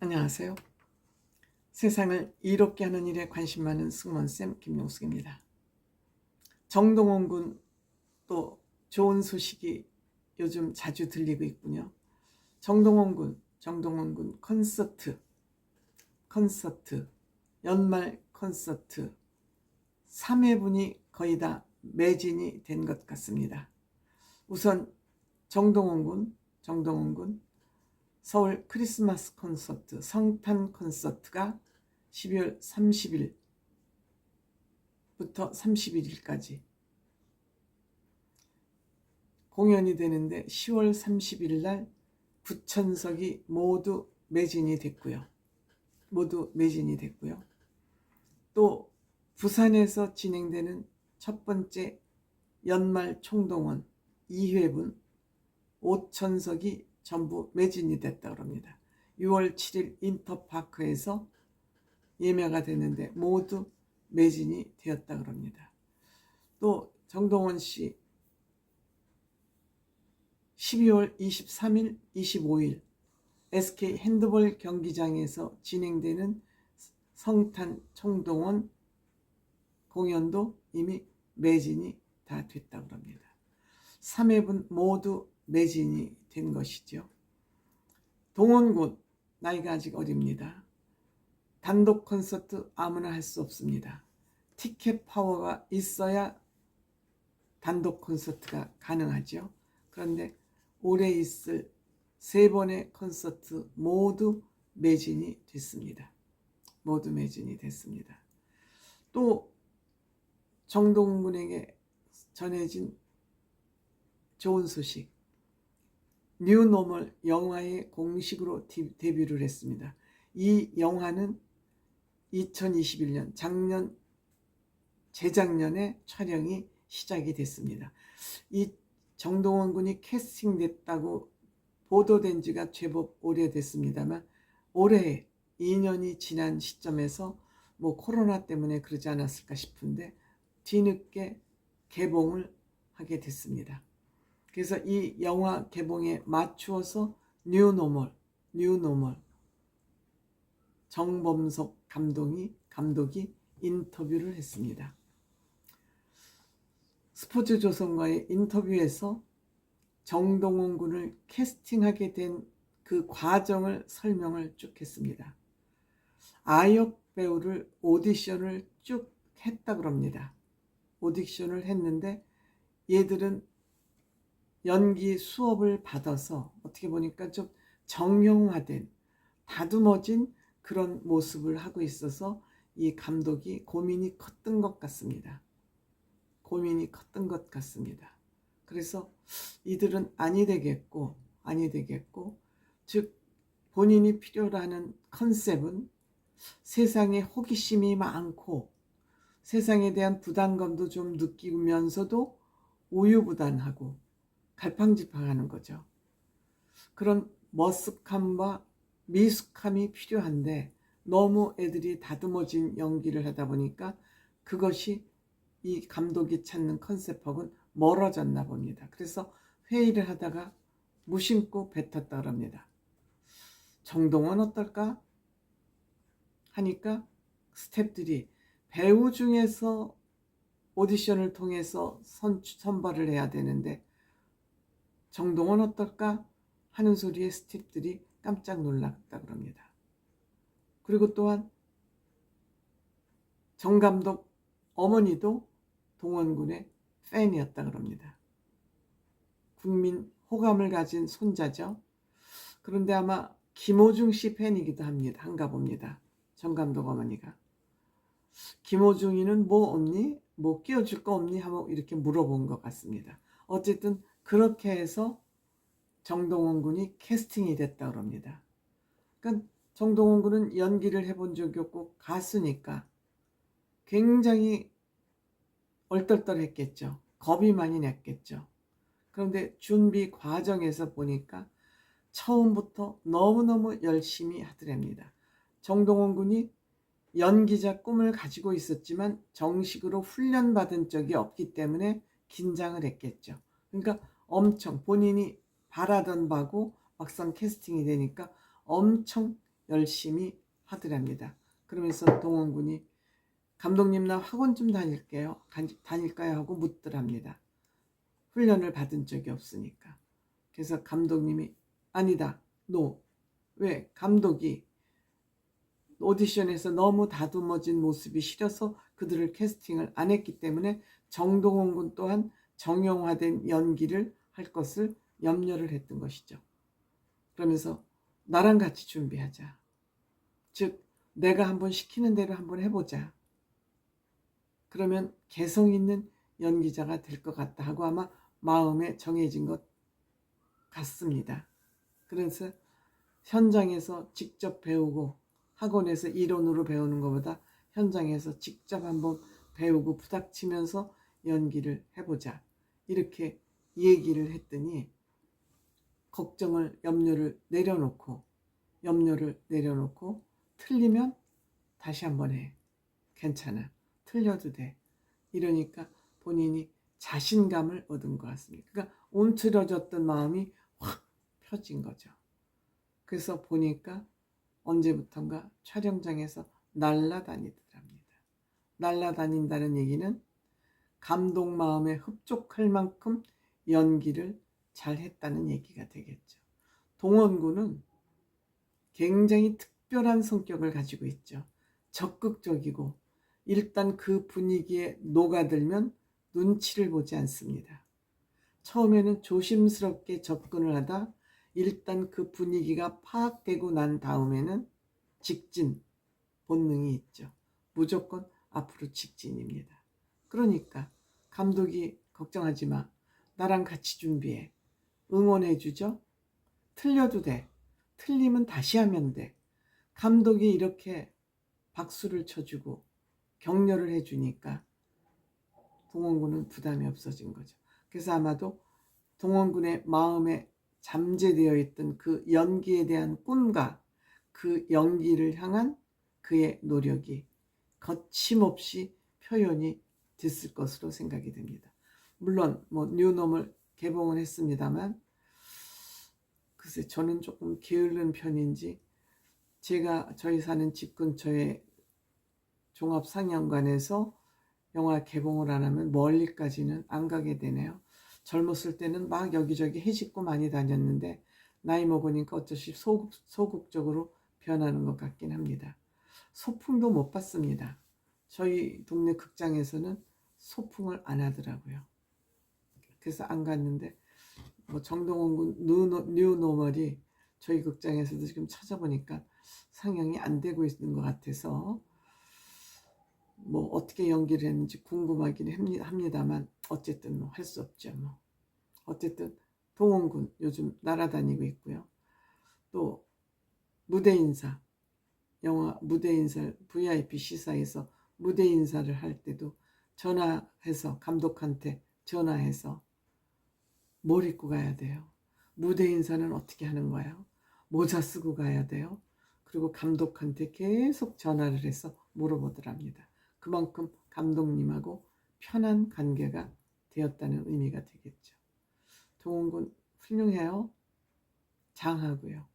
안녕하세요. 세상을 이롭게 하는 일에 관심 많은 승무원쌤 김용숙입니다. 정동원 군 또 좋은 소식이 요즘 자주 들리고 있군요. 정동원 군 콘서트, 연말 콘서트 3회분이 거의 다 매진이 된 것 같습니다. 우선 정동원 군 서울 크리스마스 콘서트, 성탄 콘서트가 12월 30일부터 31일까지 공연이 되는데 10월 30일 날 9,000석이 모두 매진이 됐고요. 또 부산에서 진행되는 첫 번째 연말 총동원 2회분 5,000석이 전부 매진이 됐다고 합니다. 6월 7일 인터파크에서 예매가 됐는데 모두 매진이 되었다고 합니다. 또 정동원 씨 12월 23일, 25일 SK 핸드볼 경기장에서 진행되는 성탄 총동원 공연도 이미 매진이 다 됐다고 합니다. 3회분 모두 매진이 된 것이죠. 동원군 나이가 아직 어립니다. 단독 콘서트 아무나 할 수 없습니다. 티켓 파워가 있어야 단독 콘서트가 가능하죠. 그런데 올해 있을 3번의 콘서트 모두 매진이 됐습니다. 또 정동군에게 전해진 좋은 소식, 뉴노멀 영화에 공식으로 데뷔를 했습니다. 이 영화는 2021년 재작년에 촬영이 시작이 됐습니다. 이 정동원 군이 캐스팅됐다고 보도된 지가 제법 오래됐습니다만 올해 2년이 지난 시점에서 코로나 때문에 그러지 않았을까 싶은데 뒤늦게 개봉을 하게 됐습니다. 그래서 이 영화 개봉에 맞추어서 뉴노멀 정범석 감독이 인터뷰를 했습니다. 스포츠조선과의 인터뷰에서 정동원 군을 캐스팅하게 된 그 과정을 설명을 쭉 했습니다. 아역 배우를 오디션을 쭉 했다고 합니다. 오디션을 했는데 얘들은 연기 수업을 받아서 어떻게 보니까 좀 정형화된 다듬어진 그런 모습을 하고 있어서 이 감독이 고민이 컸던 것 같습니다. 그래서 이들은 아니 되겠고 즉 본인이 필요로 하는 컨셉은 세상에 호기심이 많고 세상에 대한 부담감도 좀 느끼면서도 우유부단하고 갈팡질팡하는 거죠. 그런 머쓱함과 미숙함이 필요한데 너무 애들이 다듬어진 연기를 하다 보니까 그것이 이 감독이 찾는 컨셉하고는 멀어졌나 봅니다. 그래서 회의를 하다가 무심코 뱉었다고 합니다. 정동원 어떨까? 하니까 스태프들이 배우 중에서 오디션을 통해서 선발을 해야 되는데 정동원 어떨까? 하는 소리에 스태프들이 깜짝 놀랐다고 합니다. 그리고 또한 정 감독 어머니도 동원군의 팬이었다고 합니다. 국민 호감을 가진 손자죠. 그런데 아마 김호중 씨 팬이기도 한가 봅니다. 정 감독 어머니가. 김호중이는 뭐 없니? 뭐 끼워줄 거 없니? 하고 이렇게 물어본 것 같습니다. 어쨌든 그렇게 해서 정동원 군이 캐스팅이 됐다고 합니다. 그러니까 정동원 군은 연기를 해본 적이 없고 가수니까 굉장히 얼떨떨했겠죠. 겁이 많이 났겠죠. 그런데 준비 과정에서 보니까 처음부터 너무너무 열심히 하더랍니다. 정동원 군이 연기자 꿈을 가지고 있었지만 정식으로 훈련받은 적이 없기 때문에 긴장을 했겠죠. 그러니까 엄청 본인이 바라던 바고 막상 캐스팅이 되니까 엄청 열심히 하더랍니다. 그러면서 동원군이 감독님 나 학원 좀 다닐까요 하고 묻더랍니다. 훈련을 받은 적이 없으니까. 그래서 감독님이 아니다. 너 왜 감독이 오디션에서 너무 다듬어진 모습이 싫어서 그들을 캐스팅을 안 했기 때문에 정동원 군 또한 정형화된 연기를 할 것을 염려를 했던 것이죠. 그러면서 나랑 같이 준비하자. 즉 내가 한번 시키는 대로 한번 해보자. 그러면 개성 있는 연기자가 될 것 같다 하고 아마 마음에 정해진 것 같습니다. 그래서 현장에서 직접 배우고 학원에서 이론으로 배우는 것보다 현장에서 직접 한번 배우고 부닥치면서 연기를 해보자. 이렇게 얘기를 했더니 염려를 내려놓고 틀리면 다시 한번 해. 괜찮아. 틀려도 돼. 이러니까 본인이 자신감을 얻은 것 같습니다. 그러니까 움츠러졌던 마음이 확 펴진 거죠. 그래서 보니까 언제부턴가 촬영장에서 날아다니더랍니다. 날아다닌다는 얘기는 감독 마음에 흡족할 만큼 연기를 잘했다는 얘기가 되겠죠. 동원군은 굉장히 특별한 성격을 가지고 있죠. 적극적이고 일단 그 분위기에 녹아들면 눈치를 보지 않습니다. 처음에는 조심스럽게 접근을 하다 일단 그 분위기가 파악되고 난 다음에는 직진 본능이 있죠. 무조건 앞으로 직진입니다. 그러니까 감독이 걱정하지 마. 나랑 같이 준비해. 응원해주죠. 틀려도 돼. 틀리면 다시 하면 돼. 감독이 이렇게 박수를 쳐주고 격려를 해주니까 동원군은 부담이 없어진 거죠. 그래서 아마도 동원군의 마음에 잠재되어 있던 그 연기에 대한 꿈과 그 연기를 향한 그의 노력이 거침없이 표현이 됐을 것으로 생각이 됩니다. 물론 뉴노멀 개봉을 했습니다만 글쎄 저는 조금 게으른 편인지 제가 저희 사는 집 근처에 종합상영관에서 영화 개봉을 안 하면 멀리까지는 안 가게 되네요. 젊었을 때는 막 여기저기 해집고 많이 다녔는데 나이 먹으니까 어쩌시 소극적으로 변하는 것 같긴 합니다. 소풍도 못 봤습니다. 저희 동네 극장에서는 소풍을 안 하더라고요. 그래서 안 갔는데 정동원 군 뉴노멀이 저희 극장에서도 지금 찾아보니까 상영이 안 되고 있는 것 같아서 어떻게 연기를 했는지 궁금하긴 합니다만 어쨌든 할 수 없죠. 어쨌든 동원군 요즘 날아다니고 있고요. 또 무대 인사, 영화 무대 인사 VIP 시사에서 무대 인사를 할 때도 전화해서 감독한테 전화해서 뭘 입고 가야 돼요? 무대 인사는 어떻게 하는 거예요? 모자 쓰고 가야 돼요? 그리고 감독한테 계속 전화를 해서 물어보더랍니다. 그만큼 감독님하고 편한 관계가 되었다는 의미가 되겠죠. 동원군 훌륭해요. 장하고요.